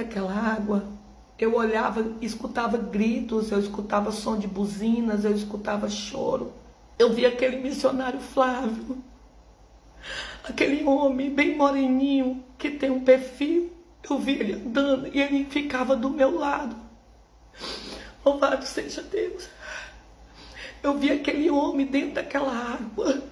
daquela água, eu olhava, escutava gritos, eu escutava som de buzinas, eu escutava choro. Eu via aquele missionário Flávio, aquele homem bem moreninho, que tem um perfil. Eu via ele andando e ele ficava do meu lado. Louvado seja Deus. Eu via aquele homem dentro daquela água.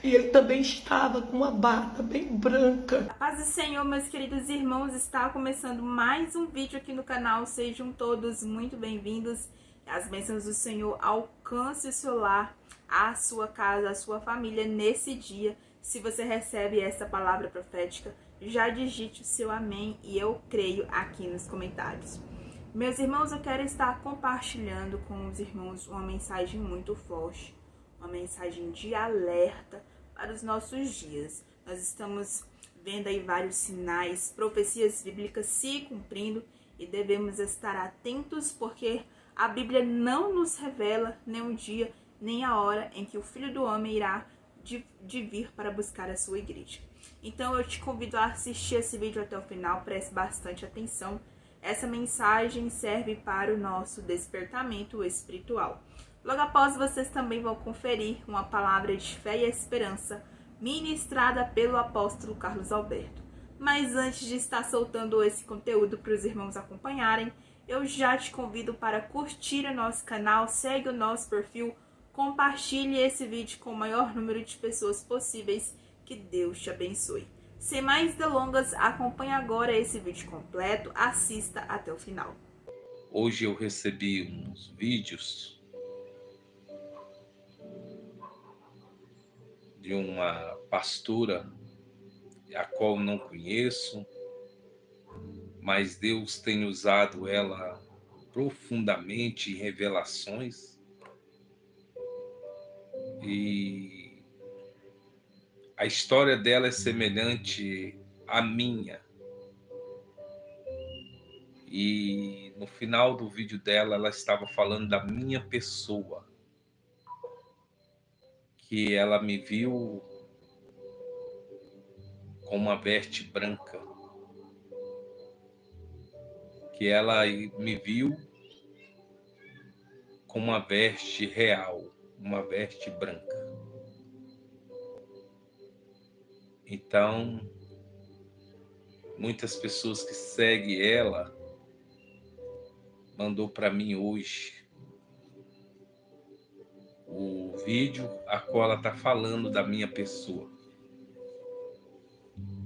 E ele também estava com uma bata bem branca. A paz do Senhor, meus queridos irmãos, está começando mais um vídeo aqui no canal. Sejam todos muito bem-vindos. As bênçãos do Senhor alcancem o seu lar, a sua casa, a sua família nesse dia. Se você recebe essa palavra profética, já digite o seu amém e eu creio aqui nos comentários. Meus irmãos, eu quero estar compartilhando com os irmãos uma mensagem muito forte, uma mensagem de alerta para os nossos dias. Nós estamos vendo aí vários sinais, profecias bíblicas se cumprindo e devemos estar atentos porque a Bíblia não nos revela nem o dia, nem a hora em que o Filho do Homem irá de vir para buscar a sua igreja. Então eu te convido a assistir esse vídeo até o final, preste bastante atenção. Essa mensagem serve para o nosso despertamento espiritual. Logo após, vocês também vão conferir uma palavra de fé e esperança ministrada pelo apóstolo Carlos Alberto. Mas antes de estar soltando esse conteúdo para os irmãos acompanharem, eu já te convido para curtir o nosso canal, segue o nosso perfil, compartilhe esse vídeo com o maior número de pessoas possíveis. Que Deus te abençoe. Sem mais delongas, acompanhe agora esse vídeo completo, assista até o final. Hoje eu recebi uns vídeos de uma pastora, a qual não conheço, mas Deus tem usado ela profundamente em revelações. E a história dela é semelhante à minha. E no final do vídeo dela, ela estava falando da minha pessoa. Que ela me viu com uma veste branca. Que ela me viu com uma veste real, uma veste branca. Então, muitas pessoas que seguem ela mandou para mim hoje o vídeo a qual ela está falando da minha pessoa.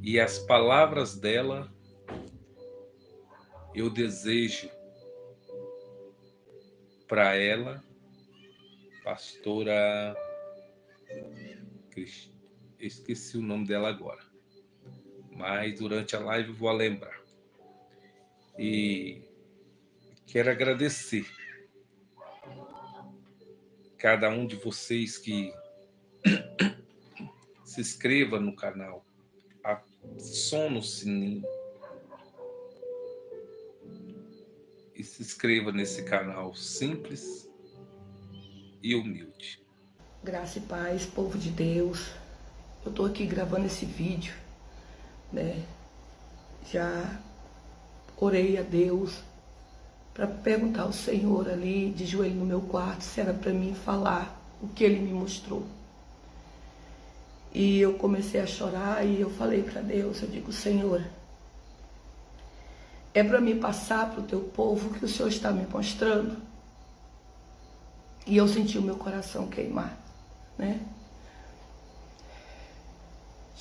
E as palavras dela eu desejo para ela, pastora esqueci o nome dela agora, mas durante a live vou lembrar. E quero agradecer cada um de vocês que se inscreva no canal, acione o sininho e se inscreva nesse canal simples e humilde. Graça e paz, povo de Deus. Eu tô aqui gravando esse vídeo, né? Já orei a Deus para perguntar ao Senhor ali, de joelho no meu quarto, se era para mim falar o que Ele me mostrou. E eu comecei a chorar e eu falei para Deus, eu digo, Senhor, é para mim passar para o teu povo o que o Senhor está me mostrando? E eu senti o meu coração queimar, né?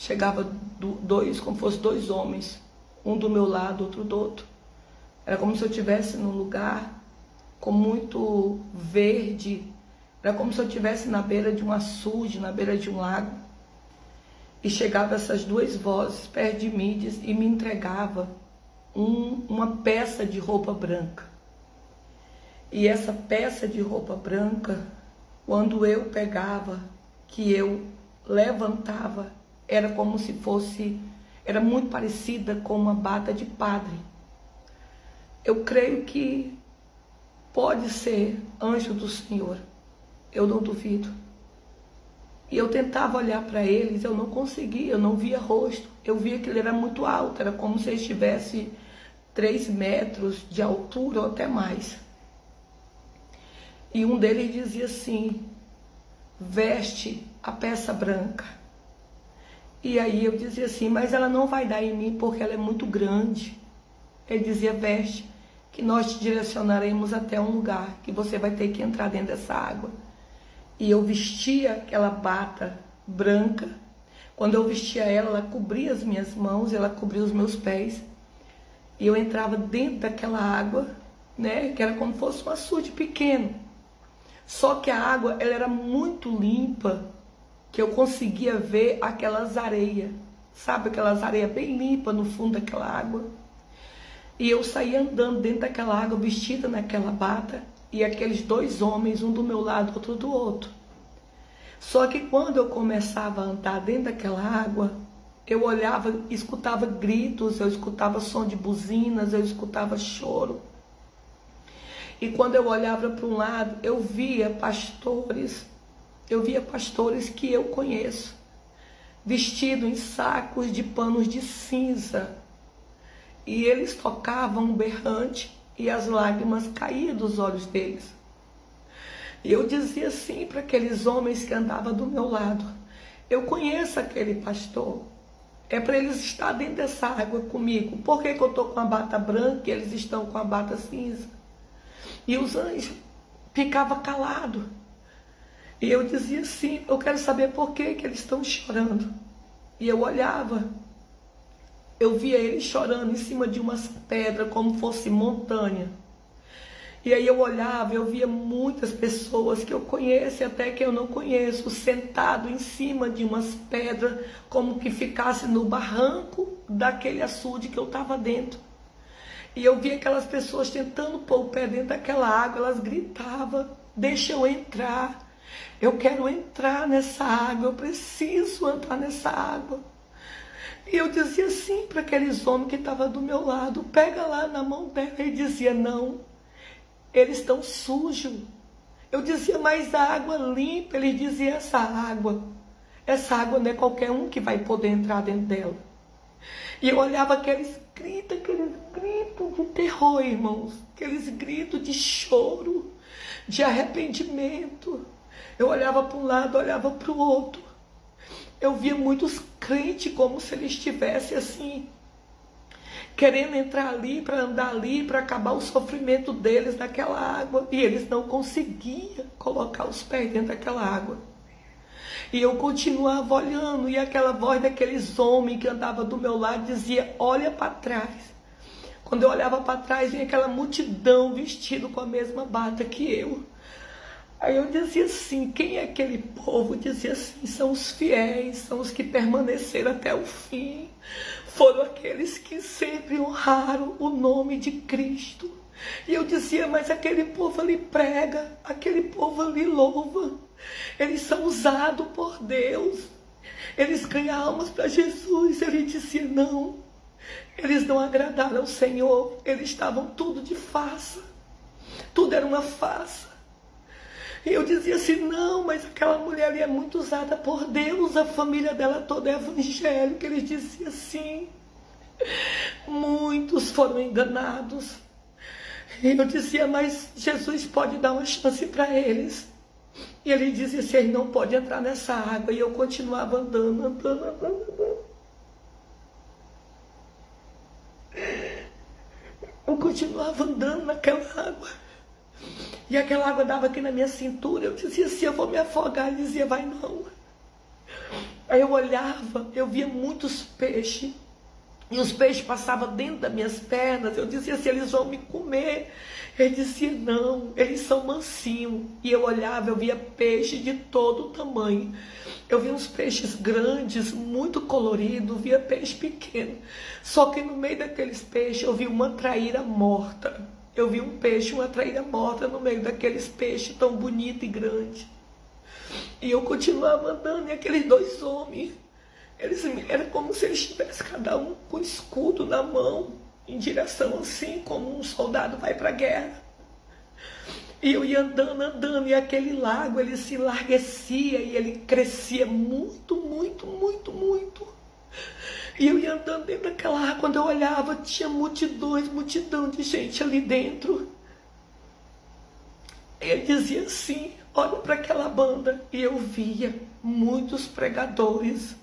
Chegava dois, como fosse dois homens, um do meu lado, outro do outro. Era como se eu estivesse num lugar com muito verde. Era como se eu estivesse na beira de um açude, na beira de um lago. E chegavam essas duas vozes perto de mim e me entregava uma peça de roupa branca. E essa peça de roupa branca, quando eu pegava, que eu levantava, era como se fosse, era muito parecida com uma bata de padre. Eu creio que pode ser anjo do Senhor, eu não duvido. E eu tentava olhar para eles, eu não conseguia, eu não via rosto. Eu via que ele era muito alto, era como se ele estivesse 3 metros de altura ou até mais. E um deles dizia assim: veste a peça branca. E aí eu dizia assim: mas ela não vai dar em mim porque ela é muito grande. Ele dizia: veste, que nós te direcionaremos até um lugar que você vai ter que entrar dentro dessa água. E eu vestia aquela bata branca. Quando eu vestia ela, ela cobria as minhas mãos, ela cobria os meus pés. E eu entrava dentro daquela água, né, que era como se fosse um açude pequeno. Só que a água, ela era muito limpa, que eu conseguia ver aquelas areias, sabe, aquelas areias bem limpas no fundo daquela água. E eu saía andando dentro daquela água, vestida naquela bata, e aqueles 2 homens, um do meu lado, outro do outro. Só que quando eu começava a andar dentro daquela água, eu olhava, escutava gritos, eu escutava som de buzinas, eu escutava choro. E quando eu olhava para um lado, eu via pastores que eu conheço, vestidos em sacos de panos de cinza. E eles tocavam um berrante e as lágrimas caíam dos olhos deles. E eu dizia assim para aqueles homens que andavam do meu lado: eu conheço aquele pastor. É para eles estar dentro dessa água comigo. Por que que eu estou com a bata branca e eles estão com a bata cinza? E os anjos ficavam calados. E eu dizia assim: eu quero saber por que que eles estão chorando. E eu olhava, eu via eles chorando em cima de umas pedras, como fosse montanha. E aí eu olhava, eu via muitas pessoas que eu conheço e até que eu não conheço, sentado em cima de umas pedras, como que ficasse no barranco daquele açude que eu estava dentro. E eu via aquelas pessoas tentando pôr o pé dentro daquela água, elas gritavam: deixa eu entrar, eu quero entrar nessa água, eu preciso entrar nessa água. E eu dizia assim para aqueles homens que estavam do meu lado: pega lá na mão dela. E dizia: não, eles estão sujos. Eu dizia: mas a água limpa. Ele dizia: essa água não é qualquer um que vai poder entrar dentro dela. E eu olhava aqueles gritos de terror, irmãos, aqueles gritos de choro, de arrependimento. Eu olhava para um lado, olhava para o outro. Eu via muitos crentes como se eles estivessem assim, querendo entrar ali, para andar ali, para acabar o sofrimento deles naquela água. E eles não conseguiam colocar os pés dentro daquela água. E eu continuava olhando, e aquela voz daqueles homens que andavam do meu lado dizia: olha para trás. Quando eu olhava para trás, vinha aquela multidão vestida com a mesma bata que eu. Aí eu dizia assim: quem é aquele povo? Eu dizia assim: são os fiéis, são os que permaneceram até o fim. Foram aqueles que sempre honraram o nome de Cristo. E eu dizia: mas aquele povo ali prega, aquele povo ali louva. Eles são usados por Deus. Eles ganham almas para Jesus. Ele dizia: não, eles não agradaram ao Senhor. Eles estavam tudo de farsa. Tudo era uma farsa. E eu dizia assim: não, mas aquela mulher ali é muito usada por Deus, a família dela toda é evangélica. Ele dizia assim: muitos foram enganados. E eu dizia: mas Jesus pode dar uma chance para eles. E ele dizia assim: ele não pode entrar nessa água. E eu continuava andando. Eu continuava andando naquela água. E aquela água dava aqui na minha cintura. Eu dizia assim: eu vou me afogar. Ele dizia: vai não. Aí eu olhava, eu via muitos peixes. E os peixes passavam dentro das minhas pernas. Eu dizia assim: eles vão me comer. Ele dizia: não, eles são mansinhos. E eu olhava, eu via peixe de todo tamanho. Eu via uns peixes grandes, muito coloridos, via peixe pequeno. Só que no meio daqueles peixes eu vi uma traíra morta. Eu vi um peixe, uma traíra morta no meio daqueles peixes tão bonito e grande. E eu continuava andando, e aqueles 2 homens, era como se eles tivessem cada um com escudo na mão, em direção assim, como um soldado vai para a guerra. E eu ia andando, e aquele lago, ele se enlarguecia, e ele crescia muito, muito, muito, muito. E eu ia andando dentro daquela água, quando eu olhava, tinha multidão de gente ali dentro. Ele dizia assim, olha para aquela banda. E eu via muitos pregadores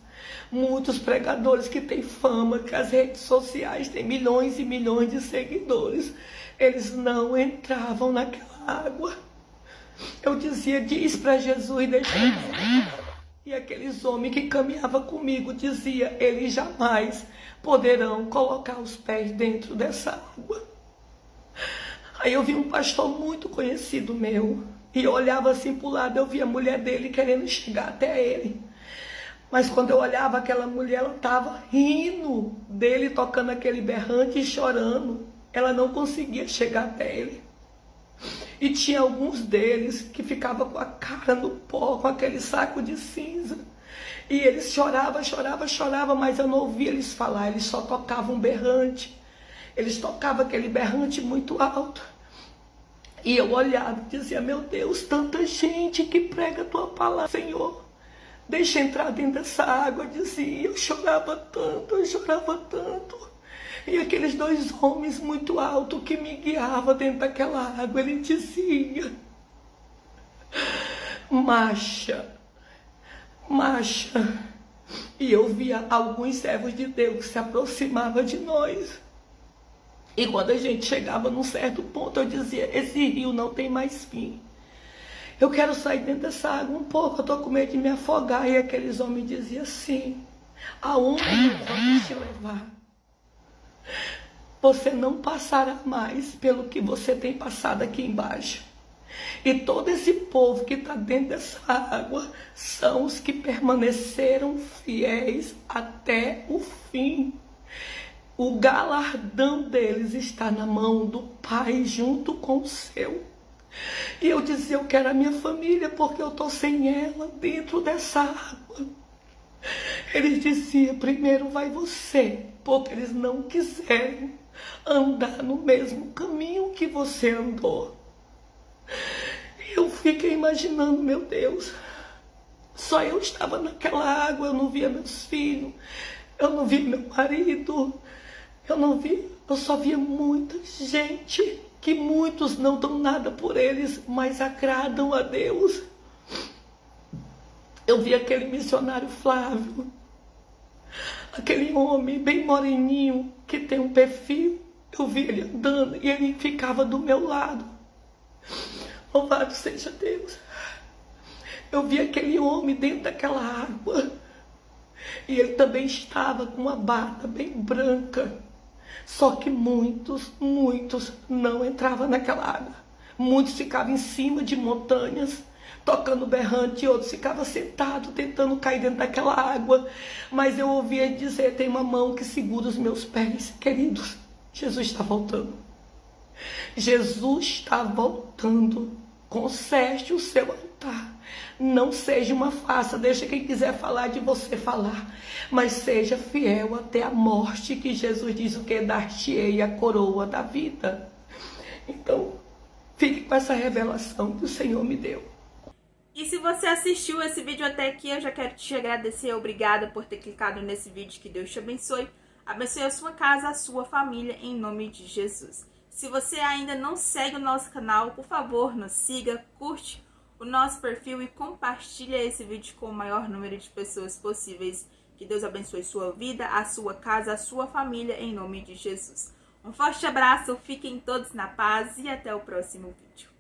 que têm fama, que as redes sociais têm milhões e milhões de seguidores. Eles não entravam naquela água. Eu dizia, diz para Jesus deixar. E aqueles homens que caminhavam comigo dizia, eles jamais poderão colocar os pés dentro dessa água. Aí eu vi um pastor muito conhecido meu, e eu olhava assim para o lado, eu via a mulher dele querendo chegar até ele. Mas quando eu olhava aquela mulher, ela estava rindo dele, tocando aquele berrante e chorando. Ela não conseguia chegar até ele. E tinha alguns deles que ficavam com a cara no pó, com aquele saco de cinza. E eles choravam, mas eu não ouvia eles falar, eles só tocavam berrante. Eles tocavam aquele berrante muito alto. E eu olhava e dizia, meu Deus, tanta gente que prega a tua palavra, Senhor. Deixa entrar dentro dessa água, dizia. Eu chorava tanto. E aqueles dois homens muito altos que me guiavam dentro daquela água, ele dizia, marcha. E eu via alguns servos de Deus que se aproximavam de nós. E quando a gente chegava num certo ponto, eu dizia, esse rio não tem mais fim. Eu quero sair dentro dessa água um pouco, eu estou com medo de me afogar. E aqueles homens diziam assim, aonde eu vou te levar? Você não passará mais pelo que você tem passado aqui embaixo. E todo esse povo que está dentro dessa água são os que permaneceram fiéis até o fim. O galardão deles está na mão do Pai junto com o seu. E eu dizia, eu quero a minha família porque eu estou sem ela dentro dessa água. Eles diziam, primeiro vai você, porque eles não quiserem andar no mesmo caminho que você andou. Eu fiquei imaginando, meu Deus, só eu estava naquela água, eu não via meus filhos, eu não via meu marido, eu só via muita gente, que muitos não dão nada por eles, mas agradam a Deus. Eu vi aquele missionário Flávio, aquele homem bem moreninho, que tem um perfil, eu vi ele andando e ele ficava do meu lado. Louvado seja Deus. Eu vi aquele homem dentro daquela água, e ele também estava com uma bata bem branca. Só que muitos não entravam naquela água. Muitos ficavam em cima de montanhas, tocando berrante, e outros ficavam sentados, tentando cair dentro daquela água. Mas eu ouvia ele dizer, tem uma mão que segura os meus pés. Queridos, Jesus está voltando. Jesus está voltando. Conserte o seu altar. Não seja uma farsa, deixa quem quiser falar de você falar, mas seja fiel até a morte, que Jesus diz o que? Dar-te-ei a coroa da vida. Então, fique com essa revelação que o Senhor me deu. E se você assistiu esse vídeo até aqui, eu já quero te agradecer. Obrigada por ter clicado nesse vídeo. Que Deus te abençoe. Abençoe a sua casa, a sua família, em nome de Jesus. Se você ainda não segue o nosso canal, por favor, nos siga, curte o nosso perfil e compartilha esse vídeo com o maior número de pessoas possíveis. Que Deus abençoe sua vida, a sua casa, a sua família, em nome de Jesus. Um forte abraço, fiquem todos na paz e até o próximo vídeo.